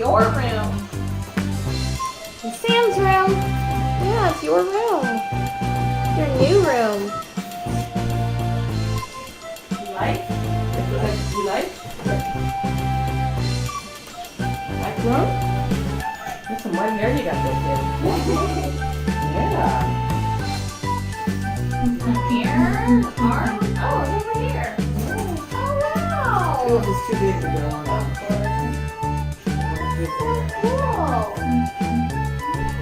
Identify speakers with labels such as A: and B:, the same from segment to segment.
A: your room. It's Sam's room. Yeah, it's your room. Your new room.
B: You like? You like? Like room? That's some white hair you got there, kid. Yeah.
A: Here, arm. Oh, it's over here. Oh, wow.
B: Oh, it's too big to go on.
A: Cool.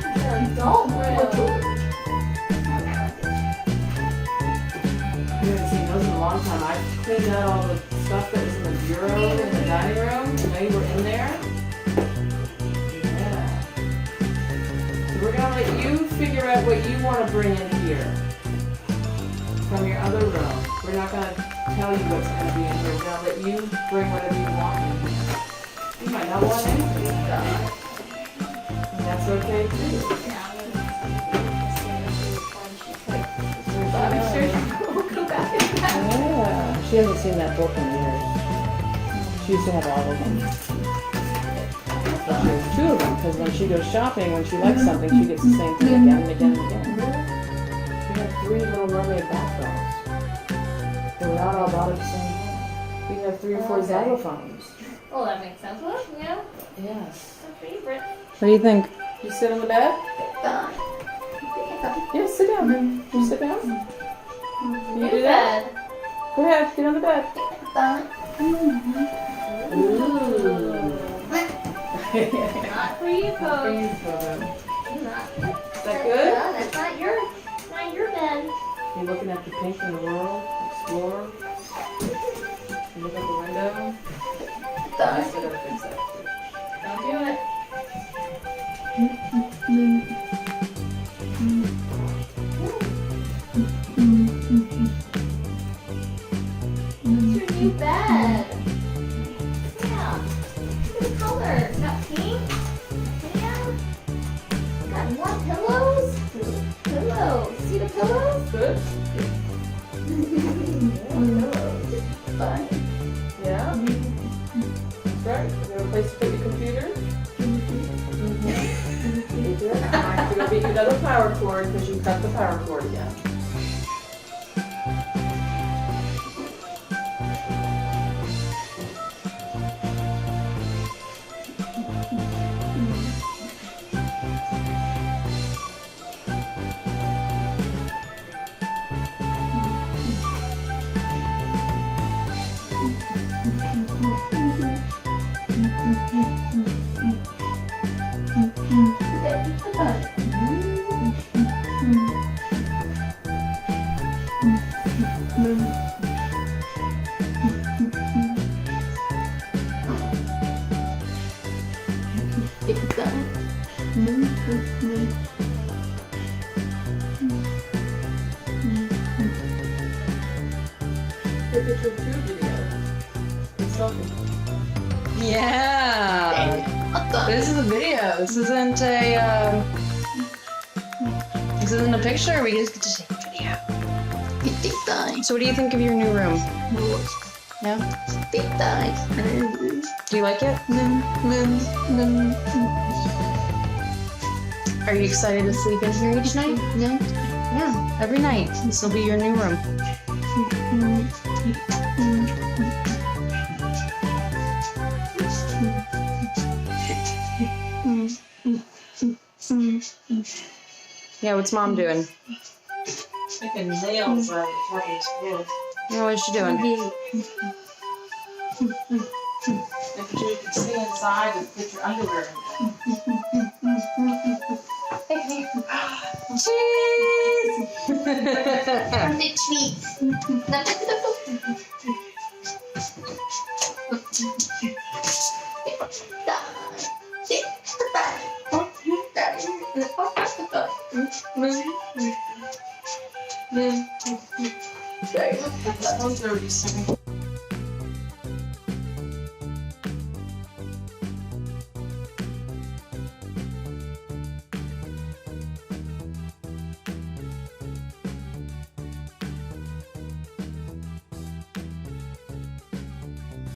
A: It's an adult room.
B: You haven't seen those in a long time. I cleaned out all the stuff that was in the bureau in the dining room. They were in there. Yeah. So we're gonna let you figure out what you want to bring in here from your other room. We're not gonna tell you what's gonna be in here. We're gonna let you bring whatever you want in here. You might not want anything. And that's okay too.
A: We'll go back and back.
B: Yeah. She hasn't seen that book in years. She used to have all of them. She has 2 of them because when she goes shopping, when she likes something, she gets the same thing again and again and again. We have 3 little mermaid bath dolls. They were not all bought at the same time. We have 3 or 4 xylophones.
A: Well, that makes sense. Well, yeah,
B: Yes.
A: our favorite.
B: What do you think? You sit on the bed? Yeah, sit down. You sit down? Can you do that? Go ahead, get on the bed. Ooh.
A: Not for you, folks.
B: Is
A: Not.
B: that good?
A: That's not your bed.
B: You're looking at the pink in the world, explore. You look out the window. I said I'll fix that.
A: Don't do it. It's your new bed. Yeah. Good color. It's got pink. Yeah. Got more pillows. Pillows. See the pillows?
B: Good?
A: Pillows. Fun.
B: Yeah? That's right. You have a place to put your computer? You do. I have to go get you another power cord because you cut the power cord again. Take a picture of 2 videos. It's selfie.
C: Yeah. This is a video. This isn't a picture. We just get to see a video. So what do you think of your new room? Yeah? Do you like it? Are you excited to sleep in here each night? Yeah, every night. This will be your new room. Yeah, what's Mom doing?
B: Making nails out of Charlie's clothes.
C: Yeah, what is she doing?
B: Making sure you can stay inside and put your underwear in.
C: Cheese!
A: The cheese.
B: Sorry. 1:30.